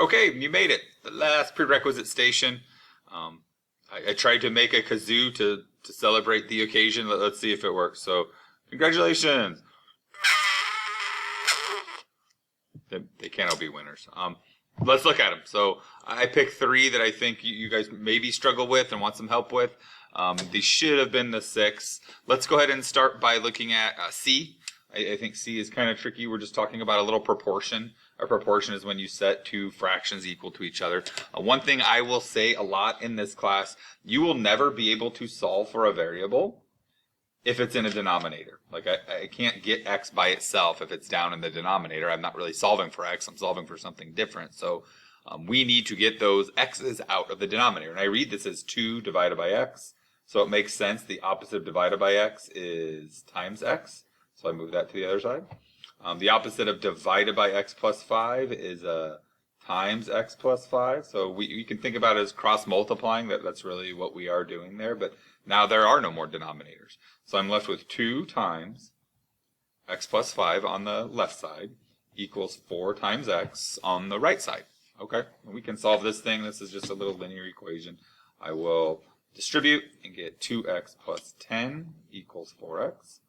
Okay, you made it. The last prerequisite station. I tried to make a kazoo to celebrate the occasion. Let's see if it works. So, congratulations. They can't all be winners. Let's look at them. So I picked 3 that I think you guys maybe struggle with and want some help with. These should have been the 6. Let's go ahead and start by looking at C. I think C is kind of tricky. We're just talking about a little proportion. A proportion is when you set 2 fractions equal to each other. One thing I will say a lot in this class, you will never be able to solve for a variable if it's in a denominator. Like I can't get x by itself if it's down in the denominator. I'm not really solving for x, I'm solving for something different. So we need to get those x's out of the denominator. And I read this as 2 divided by x. So it makes sense. The opposite of divided by x is times x. So I move that to the other side. The opposite of divided by x plus 5 is times x plus 5. So we can think about it as cross multiplying. That's really what we are doing there. But now there are no more denominators. So I'm left with 2 times x plus 5 on the left side equals 4 times x on the right side. Okay, we can solve this thing. This is just a little linear equation. I will distribute and get 2x plus 10 equals 4x.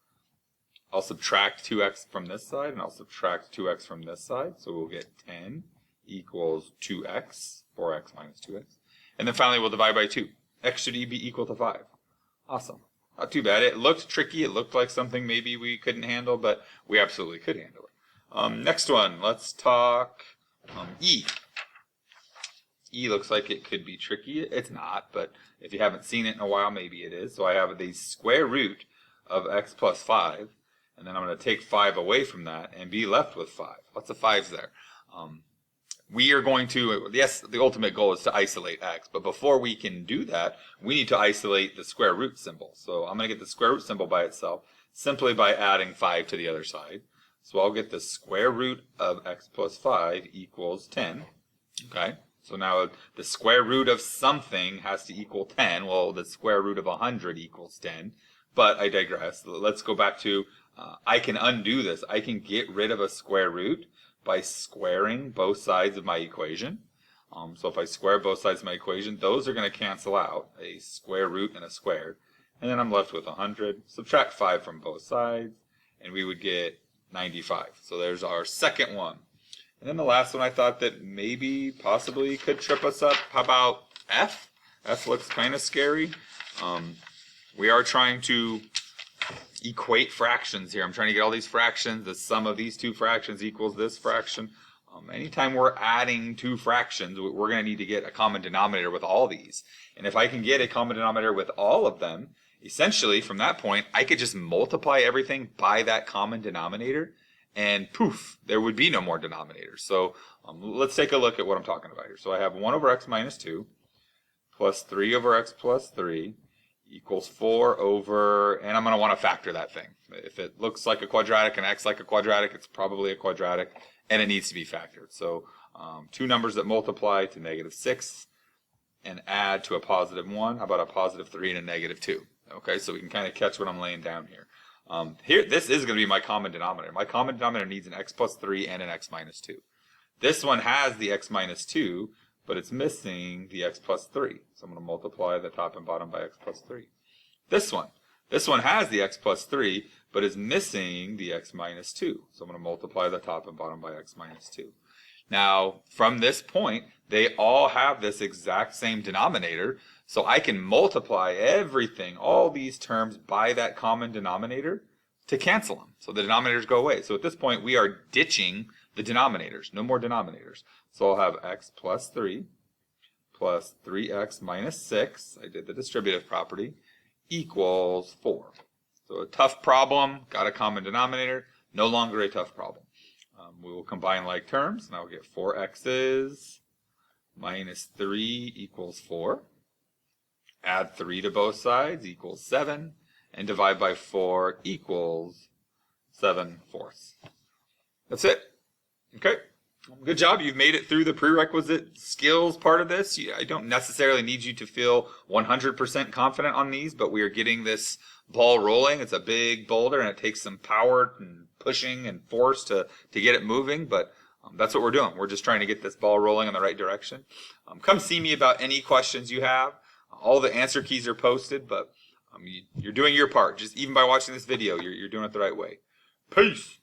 I'll subtract 2x from this side, and I'll subtract 2x from this side. So we'll get 10 equals 2x, 4x minus 2x. And then finally, we'll divide by 2. X should be equal to 5. Awesome. Not too bad. It looked tricky. It looked like something maybe we couldn't handle, but we absolutely could handle it. Next one, let's talk E. E looks like it could be tricky. It's not, but if you haven't seen it in a while, maybe it is. So I have the square root of x plus 5. And then I'm going to take 5 away from that and be left with 5. Lots of 5s there. We are going to, yes, the ultimate goal is to isolate x. But before we can do that, we need to isolate the square root symbol. So I'm going to get the square root symbol by itself simply by adding 5 to the other side. So I'll get the square root of x plus 5 equals 10. Okay. So now the square root of something has to equal 10. Well, the square root of 100 equals 10. But I digress. Let's go back to, I can undo this. I can get rid of a square root by squaring both sides of my equation. So if I square both sides of my equation, those are going to cancel out, a square root and a square. And then I'm left with 100. Subtract 5 from both sides, and we would get 95. So there's our second one. And then the last one I thought that maybe, possibly could trip us up. How about F? F looks kind of scary. We are trying to equate fractions here. I'm trying to get all these fractions. The sum of these 2 fractions equals this fraction. Anytime we're adding 2 fractions, we're going to need to get a common denominator with all these. And if I can get a common denominator with all of them, essentially from that point, I could just multiply everything by that common denominator, and poof, there would be no more denominators. So let's take a look at what I'm talking about here. So I have 1 over x minus 2 plus 3 over x plus 3 equals 4 over, and I'm going to want to factor that thing. If it looks like a quadratic and x like a quadratic, it's probably a quadratic, and it needs to be factored. So 2 numbers that multiply to -6 and add to a positive 1. How about a positive 3 and a negative 2? Okay, so we can kind of catch what I'm laying down here. Here, this is going to be my common denominator. My common denominator needs an x plus 3 and an x minus 2. This one has the x minus 2, but it's missing the x plus 3. So I'm going to multiply the top and bottom by x plus 3. This one has the x plus 3, but is missing the x minus 2. So I'm going to multiply the top and bottom by x minus 2. Now, from this point, they all have this exact same denominator, so I can multiply everything, all these terms, by that common denominator to cancel them. So the denominators go away. So at this point, we are ditching the denominators. No more denominators. So I'll have x plus 3 plus 3x minus 6, I did the distributive property, equals 4. So a tough problem, got a common denominator, no longer a tough problem. We will combine like terms, and I'll get 4x's minus 3 equals 4. Add 3 to both sides equals 7, and divide by 4 equals 7/4. That's it. Okay. Good job. You've made it through the prerequisite skills part of this. I don't necessarily need you to feel 100% confident on these, but we are getting this ball rolling. It's a big boulder, and it takes some power and pushing and force to get it moving, but That's what we're doing. We're just trying to get this ball rolling in the right direction. Come see me about any questions you have. All the answer keys are posted, but you're doing your part. Just even by watching this video, you're doing it the right way. Peace.